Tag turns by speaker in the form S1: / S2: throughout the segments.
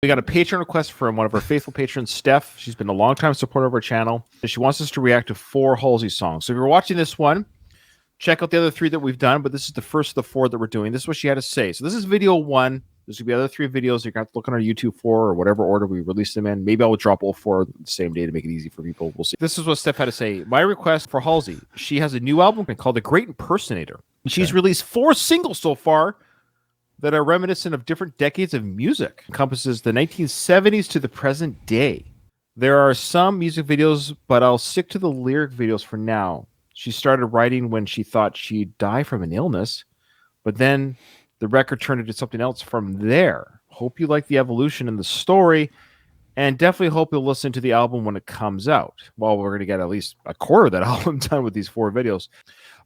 S1: We got a patron request from one of our faithful patrons, Steph. She's been a long-time supporter of our channel. And she wants us to react to 4 Halsey songs. So if you're watching this one, check out the other 3 that we've done, but this is the first of the 4 that we're doing. This is what she had to say. So this is video 1. There's going to be other 3 videos you're going to have to look on our YouTube for, or whatever order we release them in. Maybe I'll drop all 4 the same day to make it easy for people. We'll see. This is what Steph had to say. My request for Halsey. She has a new album called The Great Impersonator. Okay. She's released 4 singles so far that are reminiscent of different decades of music. Encompasses the 1970s to the present day. There are some music videos, but I'll stick to the lyric videos for now. She started writing when she thought she'd die from an illness, but then the record turned into something else from there. Hope you like the evolution in the story, and definitely hope you'll listen to the album when it comes out. Well, we're going to get at least a quarter of that album done with these 4 videos.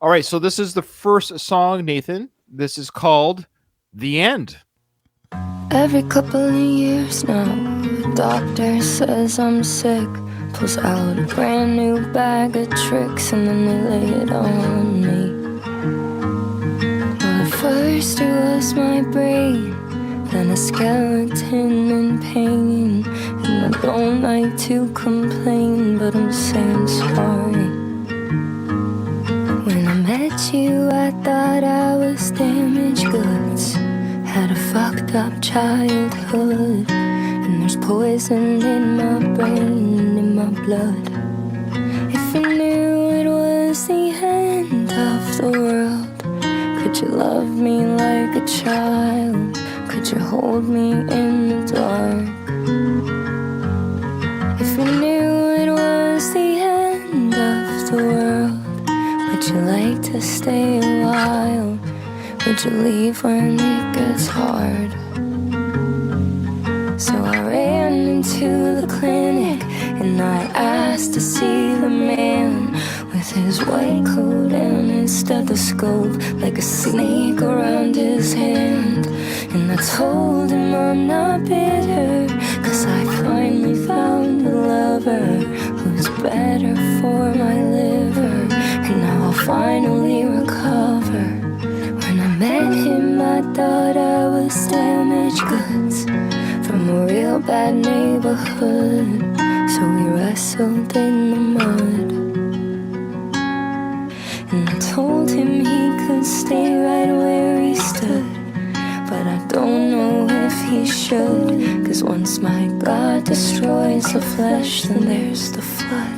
S1: All right, so this is the first song, Nathan. This is called The End.
S2: Every couple of years now, the doctor says I'm sick. Pulls out a brand new bag of tricks and then they lay it on me. Well, at first it was my brain, then a skeleton in pain. And I don't like to complain, but I'm saying sorry. When I met you, I thought I was damaged goods. Had a fucked up childhood, and there's poison in my brain and in my blood. If you knew it was the end of the world, could you love me like a child? Could you hold me in the dark? If you knew it was the end of the world, would you like to stay a while? Would you leave when it gets hard? So I ran into the clinic and I asked to see the man with his white coat and his stethoscope, like a snake around his hand. And I told him I'm not bitter, 'cause I finally found a lover who's better for my liver, and now I'll finally recover. When I met him, I thought I was damaged goods from a real bad neighborhood. So we wrestled in the mud, and I told him he could stay right where he stood, but I don't know if he should, 'cause once my God destroys the flesh, then there's the flood.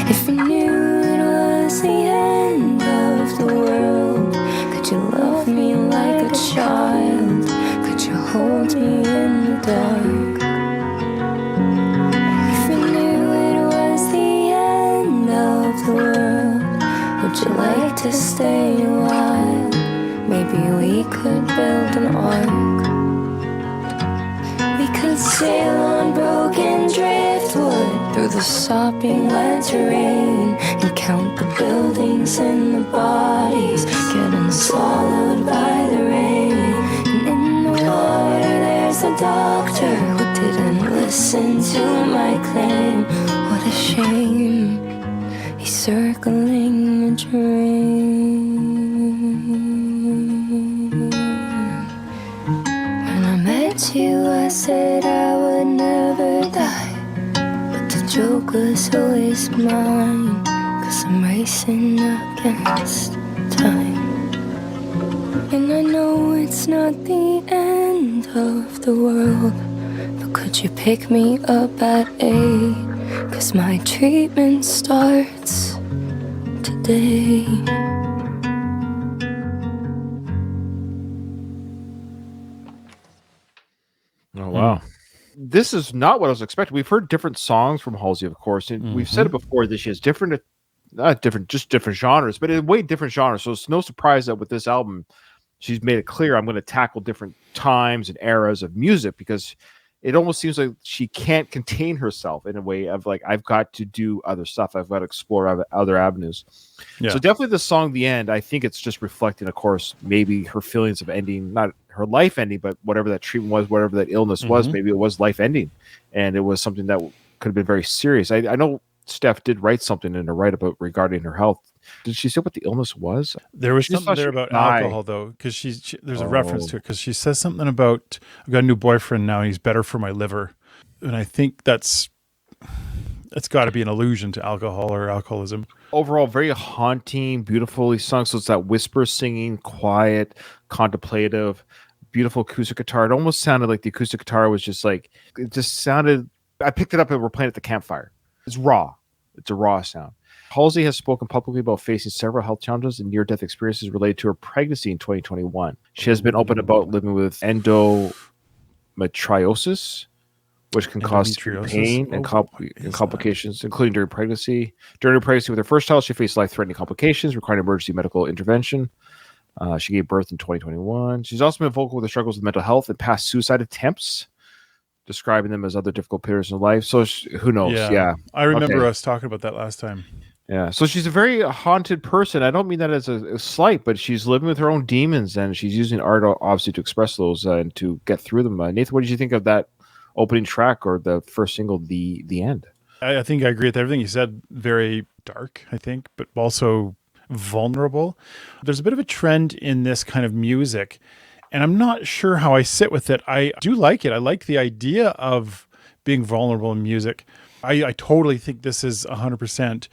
S2: If you knew it was the end of the world, could you love me like a child? Could you hold me in the dark? If you knew it was the end of the world, would you like to stay a while? Maybe we could build an ark. We could sail on broken driftwood through the sopping wet terrain and count the buildings and the bodies getting swallowed by the rain. And in the water there's a doctor who didn't listen to my claim. What a shame, he's circling a dream. When I met you, I said I would never die, but the joke was always mine, 'cause I'm racing against time. And I know it's not the end of the world, but could you pick me up at 8? 'Cause my treatment starts today.
S1: Oh, wow. This is not what I was expecting. We've heard different songs from Halsey, of course, and we've said it before that she has different genres, but in way different genres. So it's no surprise that with this album, she's made it clear I'm going to tackle different times and eras of music, because it almost seems like she can't contain herself in a way of like, I've got to do other stuff. I've got to explore other avenues. Yeah. So definitely the song, The End, I think it's just reflecting, of course, maybe her feelings of ending, not her life ending, but whatever that treatment was, whatever that illness was, maybe it was life ending. And it was something that could have been very serious. I know Steph did write something in her write-up regarding her health Did she say what the illness was?
S3: There was
S1: She just
S3: something
S1: thought she
S3: there
S1: would
S3: about
S1: die.
S3: alcohol, though, because there's a reference to it, because she says something about, I've got a new boyfriend now and he's better for my liver. And I think that's got to be an allusion to alcohol or alcoholism.
S1: Overall, very haunting, beautifully sung. So it's that whisper singing, quiet, contemplative, beautiful acoustic guitar. It almost sounded like the acoustic guitar was just like, it just sounded, I picked it up and we're playing at the campfire. It's raw. It's a raw sound. Halsey has spoken publicly about facing several health challenges and near-death experiences related to her pregnancy in 2021. She has been open about living with endometriosis, which can cause pain and complications, including during pregnancy. During her pregnancy with her first child, she faced life-threatening complications requiring emergency medical intervention. She gave birth in 2021. She's also been vocal with her struggles with mental health and past suicide attempts, describing them as other difficult periods in life. So who knows? Yeah.
S3: I remember us talking about that last time.
S1: Yeah. So she's a very haunted person. I don't mean that as a slight, but she's living with her own demons and she's using art obviously to express those and to get through them. Nathan, what did you think of that opening track or the first single, The End?
S3: I think I agree with everything you said. Very dark, I think, but also vulnerable. There's a bit of a trend in this kind of music, and I'm not sure how I sit with it. I do like it. I like the idea of being vulnerable in music. I totally think this is 100%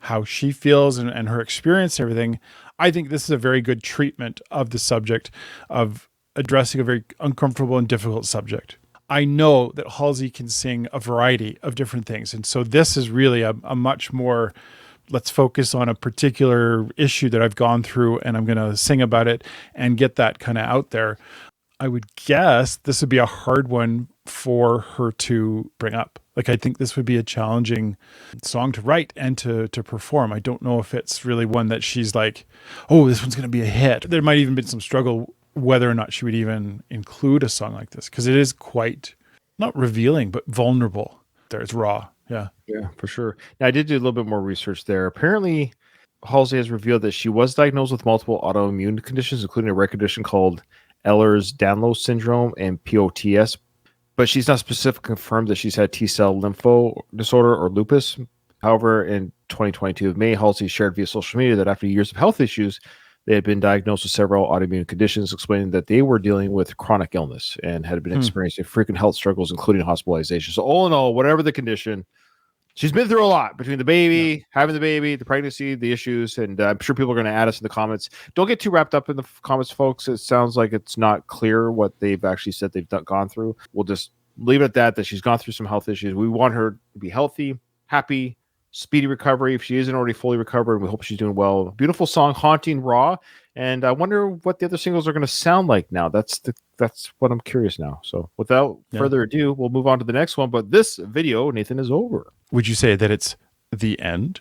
S3: how she feels and her experience and everything. I think this is a very good treatment of the subject, of addressing a very uncomfortable and difficult subject. I know that Halsey can sing a variety of different things. And so this is really a much more, let's focus on a particular issue that I've gone through and I'm going to sing about it and get that kind of out there. I would guess this would be a hard one for her to bring up. Like, I think this would be a challenging song to write and to perform. I don't know if it's really one that she's like, oh, this one's going to be a hit. There might even been some struggle whether or not she would even include a song like this, because it is quite, not revealing, but vulnerable. There, it's raw. Yeah,
S1: for sure. Now, I did do a little bit more research there. Apparently, Halsey has revealed that she was diagnosed with multiple autoimmune conditions, including a rare condition called Ehlers-Danlos syndrome and POTS, but she's not specifically confirmed that she's had T-cell lympho disorder or lupus. However, in 2022 of May, Halsey shared via social media that after years of health issues, they had been diagnosed with several autoimmune conditions, explaining that they were dealing with chronic illness and had been experiencing frequent health struggles, including hospitalization. So all in all, whatever the condition, she's been through a lot between the baby, having the baby, the pregnancy, the issues, and I'm sure people are going to add us in the comments. Don't get too wrapped up in the comments, folks. It sounds like it's not clear what they've actually said they've gone through. We'll just leave it at that she's gone through some health issues. We want her to be healthy, happy, speedy recovery if she isn't already fully recovered. We hope she's doing well. Beautiful song, haunting, raw, and I wonder what the other singles are going to sound like now. That's what I'm curious now. So without further ado, we'll move on to the next one. But this video, Nathan, is over.
S3: Would you say that it's the end?